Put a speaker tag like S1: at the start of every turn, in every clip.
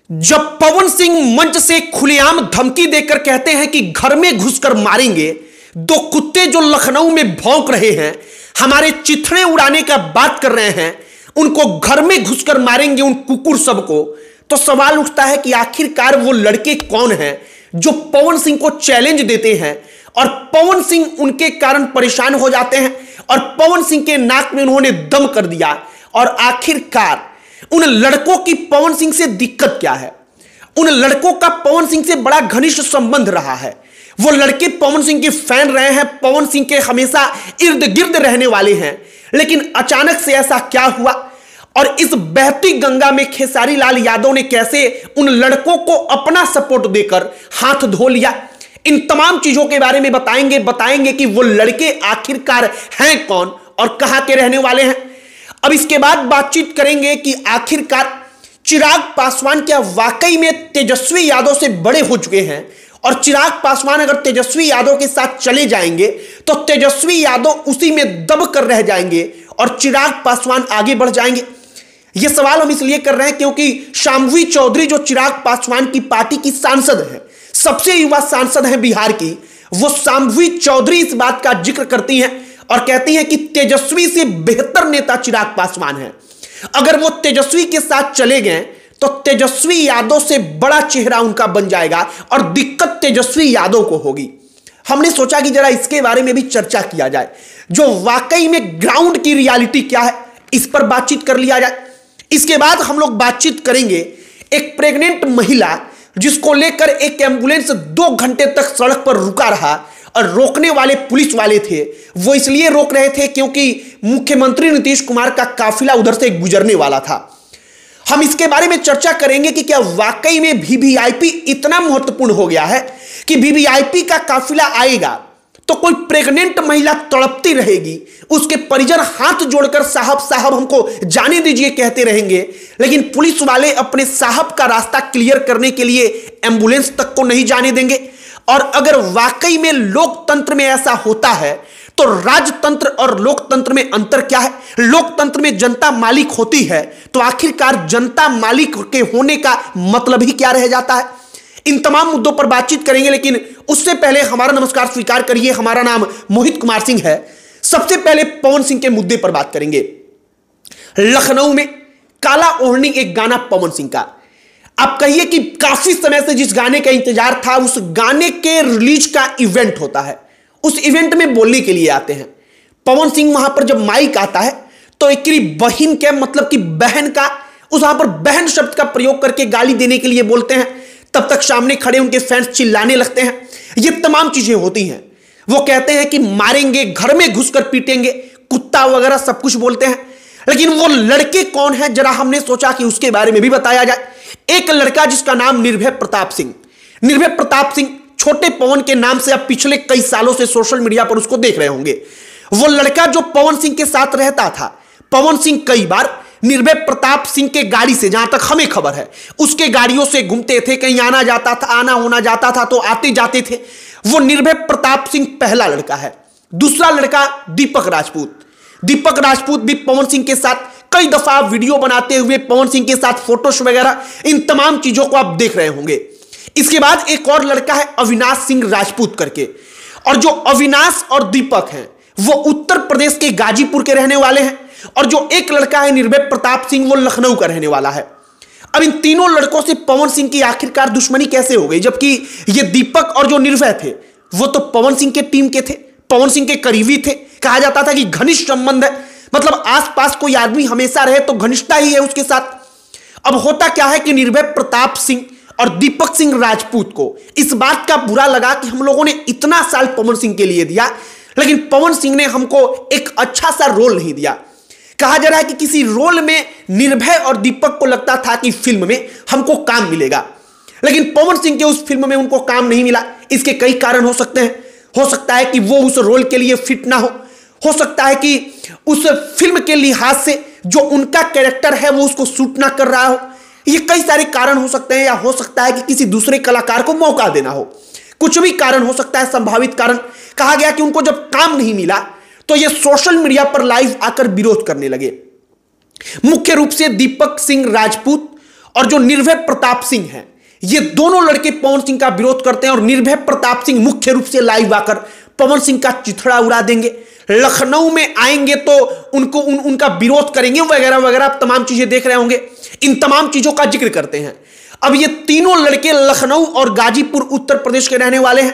S1: जब पवन सिंह मंच से खुलेआम धमकी देकर कहते हैं कि घर में घुसकर मारेंगे, दो कुत्ते जो लखनऊ में भौंक रहे हैं, हमारे चिथड़े उड़ाने का बात कर रहे हैं, उनको घर में घुसकर मारेंगे उन कुकुर सबको, तो सवाल उठता है कि आखिरकार वो लड़के कौन हैं जो पवन सिंह को चैलेंज देते हैं और पवन सिंह उनके कारण परेशान हो जाते हैं और पवन सिंह के नाक में उन्होंने दम कर दिया। और आखिरकार उन लड़कों की पवन सिंह से दिक्कत क्या है? उन लड़कों का पवन सिंह से बड़ा घनिष्ठ संबंध रहा है। वो लड़के पवन सिंह के फैन रहे हैं, पवन सिंह के हमेशा इर्द गिर्द रहने वाले हैं, लेकिन अचानक से ऐसा क्या हुआ और इस बहती गंगा में खेसारी लाल यादव ने कैसे उन लड़कों को अपना सपोर्ट देकर हाथ धो लिया? इन तमाम चीजों के बारे में बताएंगे कि वो लड़के आखिरकार हैं कौन और कहां के रहने वाले हैं। अब इसके बाद बातचीत करेंगे कि आखिरकार चिराग पासवान क्या वाकई में तेजस्वी यादव से बड़े हो चुके हैं और चिराग पासवान अगर तेजस्वी यादव के साथ चले जाएंगे तो तेजस्वी यादव उसी में दब कर रह जाएंगे और चिराग पासवान आगे बढ़ जाएंगे। यह सवाल हम इसलिए कर रहे हैं क्योंकि शाम्भवी चौधरी जो चिराग पासवान की पार्टी की सांसद है, सबसे युवा सांसद है बिहार की, वो शाम्भवी चौधरी इस बात का जिक्र करती हैं और कहती हैं कि तेजस्वी से बेहतर नेता चिराग पासवान है। अगर वो तेजस्वी के साथ चले गए तो तेजस्वी यादव से बड़ा चेहरा उनका बन जाएगा और दिक्कत तेजस्वी यादव को होगी। हमने सोचा कि जरा इसके बारे में भी चर्चा किया जाए, जो वाकई में ग्राउंड की रियलिटी क्या है, इस पर बातचीत कर लिया जाए। इसके बाद हम लोग बातचीत करेंगे एक प्रेग्नेंट महिला जिसको लेकर एक एम्बुलेंस 2 घंटे तक सड़क पर रुका रहा और रोकने वाले पुलिस वाले थे। वो इसलिए रोक रहे थे क्योंकि मुख्यमंत्री नीतीश कुमार का काफिला उधर से गुजरने वाला था। हम इसके बारे में चर्चा करेंगे कि क्या वाकई में वीवीआईपी इतना महत्वपूर्ण हो गया है कि वीवीआईपी का काफिला आएगा तो कोई प्रेग्नेंट महिला तड़पती रहेगी, उसके परिजन हाथ जोड़कर साहब साहब हमको जाने दीजिए कहते रहेंगे, लेकिन पुलिस वाले अपने साहब का रास्ता क्लियर करने के लिए एम्बुलेंस तक को नहीं जाने देंगे। और अगर वाकई में लोकतंत्र में ऐसा होता है तो राजतंत्र और लोकतंत्र में अंतर क्या है? लोकतंत्र में जनता मालिक होती है तो आखिरकार जनता मालिक के होने का मतलब ही क्या रह जाता है? इन तमाम मुद्दों पर बातचीत करेंगे, लेकिन उससे पहले हमारा नमस्कार स्वीकार करिए। हमारा नाम मोहित कुमार सिंह है। सबसे पहले पवन सिंह के मुद्दे पर बात करेंगे। लखनऊ में काला ओढ़नी एक गाना पवन सिंह का, आप कहिए कि काफी समय से जिस गाने का इंतजार था, उस गाने के रिलीज का इवेंट होता है, उस इवेंट में बोलने के लिए आते हैं पवन सिंह। वहां पर जब माइक आता है तो एक बहिन के मतलब कि बहन का, उस वहां पर बहन शब्द का प्रयोग करके गाली देने के लिए बोलते हैं। तब तक सामने खड़े उनके फैंस चिल्लाने लगते हैं। ये तमाम चीजें होती हैं। वो कहते हैं कि मारेंगे, घर में घुसकर पीटेंगे, कुत्ता वगैरह सब कुछ बोलते हैं। लेकिन वो लड़के कौन है, जरा हमने सोचा कि उसके बारे में भी बताया जाए। एक लड़का जिसका नाम निर्भय प्रताप सिंह, निर्भय प्रताप सिंह छोटे पवन के नाम से आप पिछले कई सालों से सोशल मीडिया पर उसको देख रहे होंगे। वो लड़का जो पवन सिंह के साथ रहता था, पवन सिंह कई बार निर्भय प्रताप सिंह के गाड़ी से, जहां तक हमें खबर है, उसके गाड़ियों से घूमते थे, कहीं आना जाता था, आना होना जाता था तो आते जाते थे। वो निर्भय प्रताप सिंह पहला लड़का है। दूसरा लड़का दीपक राजपूत, दीपक राजपूत भी पवन सिंह के साथ कई दफा वीडियो बनाते हुए, पवन सिंह के साथ फोटोज वगैरह, इन तमाम चीजों को आप देख रहे होंगे। इसके बाद एक और लड़का है अविनाश सिंह राजपूत करके, और जो अविनाश और दीपक हैं वो उत्तर प्रदेश के गाजीपुर के रहने वाले हैं, और जो एक लड़का है निर्भय प्रताप सिंह वो लखनऊ का रहने वाला है। अब इन तीनों लड़कों से पवन सिंह की आखिरकार दुश्मनी कैसे हो गई, जबकि ये दीपक और जो निर्भय थे वो तो पवन सिंह के टीम के थे, पवन सिंह के करीबी थे। कहा जाता था कि घनिष्ठ संबंध है, मतलब आसपास कोई आदमी हमेशा रहे तो घनिष्ठता ही है उसके साथ। अब होता क्या है कि निर्भय प्रताप सिंह और दीपक सिंह राजपूत को इस बात का बुरा लगा कि हम लोगों ने इतना साल पवन सिंह के लिए दिया, लेकिन पवन सिंह ने हमको एक अच्छा सा रोल नहीं दिया। कहा जा रहा है कि किसी रोल में निर्भय और दीपक को लगता था कि फिल्म में हमको काम मिलेगा, लेकिन पवन सिंह के उस फिल्म में उनको काम नहीं मिला। इसके कई कारण हो सकते हैं। हो सकता है कि वो उस रोल के लिए फिट ना हो सकता है कि उस फिल्म के लिहाज से जो उनका कैरेक्टर है वो उसको सूट ना कर रहा हो। ये कई सारे कारण हो सकते हैं, या हो सकता है कि किसी दूसरे कलाकार को मौका देना हो। कुछ भी कारण हो सकता है, संभावित कारण। कहा गया कि उनको जब काम नहीं मिला तो ये सोशल मीडिया पर लाइव आकर विरोध करने लगे। मुख्य रूप से दीपक सिंह राजपूत और जो निर्भय प्रताप सिंह हैं, ये दोनों लड़के पवन सिंह का विरोध करते हैं और निर्भय प्रताप सिंह मुख्य रूप से लाइव आकर पवन सिंह का चिथड़ा उड़ा देंगे। लखनऊ में आएंगे तो उनका विरोध करेंगे वगैरह वगैरह, आप तमाम चीजें देख रहे होंगे। इन तमाम चीजों का जिक्र करते हैं। अब ये तीनों लड़के लखनऊ और गाजीपुर उत्तर प्रदेश के रहने वाले हैं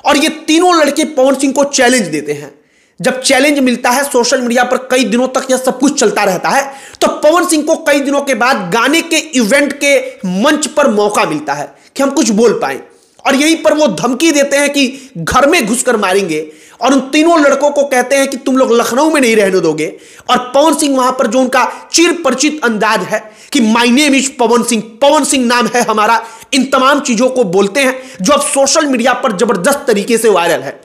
S1: और ये तीनों लड़के पवन सिंह को चैलेंज देते हैं। जब चैलेंज मिलता है सोशल मीडिया पर कई दिनों तक यह सब कुछ चलता रहता है, तो पवन सिंह को कई दिनों के बाद गाने के इवेंट के मंच पर मौका मिलता है कि हम कुछ बोल पाएं और यहीं पर वो धमकी देते हैं कि घर में घुसकर मारेंगे और उन तीनों लड़कों को कहते हैं कि तुम लोग लखनऊ में नहीं रहने दोगे। और पवन सिंह वहां पर जो उनका चिर परिचित अंदाज है कि my name is Pawan Singh नाम है हमारा, इन तमाम चीजों को बोलते हैं जो अब सोशल मीडिया पर जबरदस्त तरीके से वायरल है।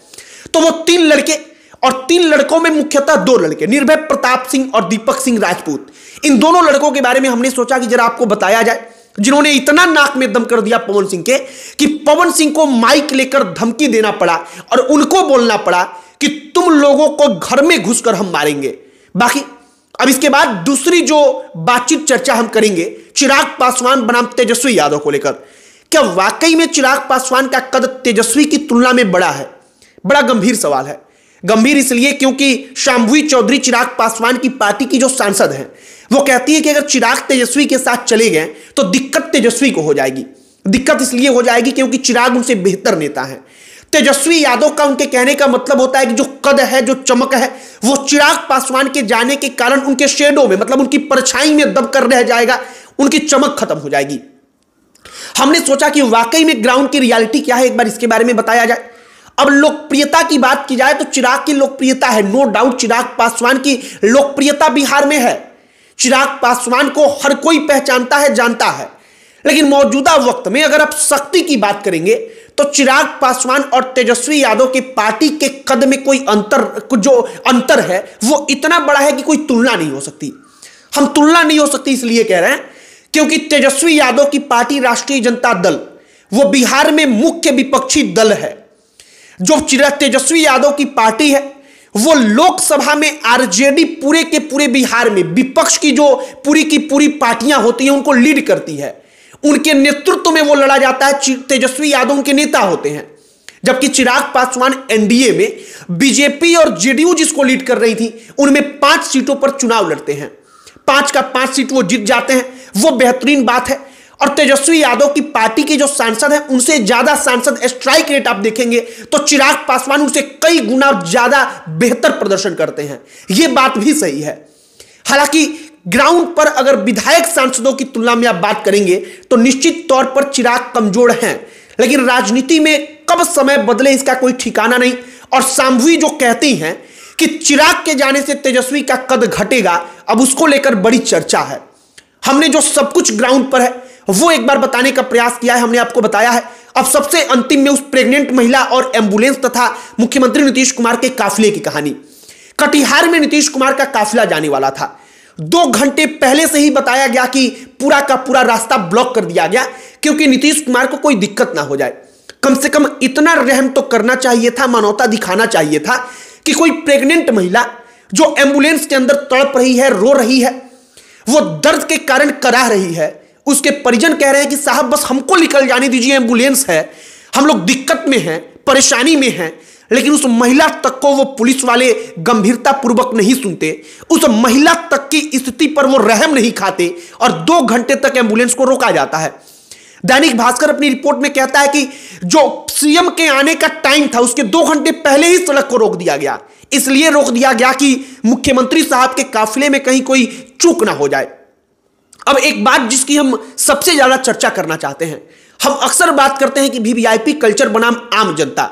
S1: तो वो तीन लड़के और तीन लड़कों में मुख्यतः दो लड़के निर्भय प्रताप सिंह और दीपक सिंह राजपूत, इन दोनों लड़कों के बारे में हमने सोचा कि जरा आपको बताया जाए, जिन्होंने इतना नाक में दम कर दिया पवन सिंह के कि पवन सिंह को माइक लेकर धमकी देना पड़ा और उनको बोलना पड़ा कि तुम लोगों को घर में घुसकर हम मारेंगे। बाकी अब इसके बाद दूसरी जो बातचीत चर्चा हम करेंगे चिराग पासवान बनाम तेजस्वी यादव को लेकर। क्या वाकई में चिराग पासवान का कद तेजस्वी की तुलना में बड़ा है? बड़ा गंभीर सवाल है। गंभीर इसलिए क्योंकि शांभवी चौधरी चिराग पासवान की पार्टी की जो सांसद हैं, वो कहती है कि अगर चिराग तेजस्वी के साथ चले गए तो दिक्कत तेजस्वी को हो जाएगी। दिक्कत इसलिए हो जाएगी क्योंकि चिराग उनसे बेहतर नेता है। तेजस्वी यादव का उनके कहने का मतलब होता है कि जो कद है, जो चमक है, वो चिराग पासवान के जाने के कारण उनके शेडो में, मतलब उनकी परछाई में दब कर रह जाएगा, उनकी चमक खत्म हो जाएगी। हमने सोचा कि वाकई में ग्राउंड की रियलिटी क्या है, एक बार इसके बारे में बताया जाए। अब लोकप्रियता की बात की जाए तो चिराग की लोकप्रियता है, नो डाउट चिराग पासवान की लोकप्रियता बिहार में है। चिराग पासवान को हर कोई पहचानता है, जानता है। लेकिन मौजूदा वक्त में अगर आप शक्ति की बात करेंगे तो चिराग पासवान और तेजस्वी यादव के पार्टी के कद में कोई अंतर है वो इतना बड़ा है कि कोई तुलना नहीं हो सकती। हम तुलना नहीं हो सकती इसलिए कह रहे हैं क्योंकि तेजस्वी यादव की पार्टी राष्ट्रीय जनता दल वो बिहार में मुख्य विपक्षी दल है। जो तेजस्वी यादव की पार्टी है वो लोकसभा में आरजेडी पूरे के पूरे बिहार में विपक्ष की जो पूरी की पूरी पार्टियां होती हैं उनको लीड करती है। उनके नेतृत्व में वो लड़ा जाता है। तेजस्वी यादव उनके नेता होते हैं, जबकि चिराग पासवान एनडीए में बीजेपी और जेडीयू जिसको लीड कर रही थी उनमें 5 सीटों पर चुनाव लड़ते हैं। 5 का 5 सीट वो जीत जाते हैं, वो बेहतरीन बात है। और तेजस्वी यादव की पार्टी के जो सांसद हैं उनसे ज्यादा सांसद स्ट्राइक रेट आप देखेंगे तो चिराग पासवान उनसे कई गुना ज्यादा बेहतर प्रदर्शन करते हैं। यह बात भी सही है। हालांकि ग्राउंड पर अगर विधायक सांसदों की तुलना में आप बात करेंगे तो निश्चित तौर पर चिराग कमजोर हैं, लेकिन राजनीति में कब समय बदले इसका कोई ठिकाना नहीं। और शांभवी जो कहती हैं कि चिराग के जाने से तेजस्वी का कद घटेगा, अब उसको लेकर बड़ी चर्चा है। हमने जो सब कुछ ग्राउंड पर है वो एक बार बताने का प्रयास किया है, हमने आपको बताया है। अब सबसे अंतिम में उस प्रेग्नेंट महिला और एम्बुलेंस तथा मुख्यमंत्री नीतीश कुमार के काफिले की कहानी। कटिहार में नीतीश कुमार का काफिला जाने वाला था। 2 घंटे पहले से ही बताया गया कि पूरा का पूरा रास्ता ब्लॉक कर दिया गया क्योंकि नीतीश कुमार को कोई दिक्कत ना हो जाए। कम से कम इतना रहम तो करना चाहिए था, मानवता दिखाना चाहिए था कि कोई प्रेग्नेंट महिला जो एम्बुलेंस के अंदर तड़प रही है, रो रही है, वो दर्द के कारण कराह रही है, उसके परिजन कह रहे हैं कि साहब बस हमको निकल जाने दीजिए, एम्बुलेंस है, हम लोग दिक्कत में हैं, परेशानी में हैं। लेकिन उस महिला तक को वो पुलिस वाले गंभीरता पूर्वक नहीं सुनते, उस महिला तक की स्थिति पर वो रहम नहीं खाते और 2 घंटे तक एम्बुलेंस को रोका जाता है। दैनिक भास्कर अपनी रिपोर्ट में कहता है कि जो सीएम के आने का टाइम था उसके 2 घंटे पहले ही सड़क को रोक दिया गया। इसलिए रोक दिया गया कि मुख्यमंत्री साहब के काफिले में कहीं कोई चूक ना हो जाए। अब एक बात जिसकी हम सबसे ज्यादा चर्चा करना चाहते हैं, हम अक्सर बात करते हैं कि वीवीआईपी कल्चर बनाम आम जनता।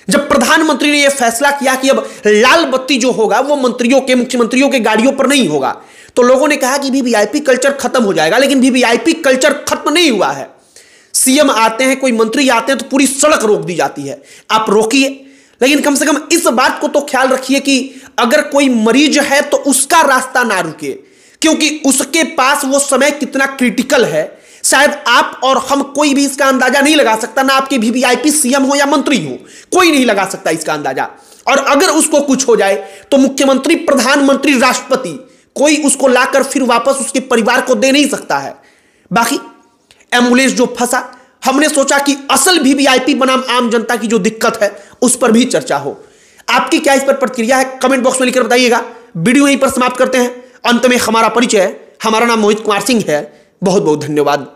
S1: जब प्रधानमंत्री ने यह फैसला किया कि अब लाल बत्ती जो होगा वो मुख्यमंत्रियों के गाड़ियों पर नहीं होगा, तो लोगों ने कहा कि वीवीआईपी कल्चर खत्म हो जाएगा। लेकिन वीवीआईपी कल्चर खत्म नहीं हुआ है। सीएम आते हैं, कोई मंत्री आते हैं तो पूरी सड़क रोक दी जाती है। आप रोकिए, लेकिन कम से कम इस बात को तो ख्याल रखिए कि अगर कोई मरीज है तो उसका रास्ता ना रुके, क्योंकि उसके पास वो समय कितना क्रिटिकल है शायद आप और हम कोई भी इसका अंदाजा नहीं लगा सकता। ना आपके वीवीआईपी सीएम हो या मंत्री हो, कोई नहीं लगा सकता इसका अंदाजा। और अगर उसको कुछ हो जाए तो मुख्यमंत्री, प्रधानमंत्री, राष्ट्रपति कोई उसको लाकर फिर वापस उसके परिवार को दे नहीं सकता है। बाकी एम्बुलेंस जो फंसा, हमने सोचा कि असल वीवीआईपी बनाम आम जनता की जो दिक्कत है उस पर भी चर्चा हो। आपकी क्या इस पर प्रतिक्रिया है, कमेंट बॉक्स में लिखकर बताइएगा। वीडियो यहीं पर समाप्त करते हैं। अंत में हमारा परिचय, हमारा नाम मोहित कुमार सिंह है। बहुत बहुत धन्यवाद।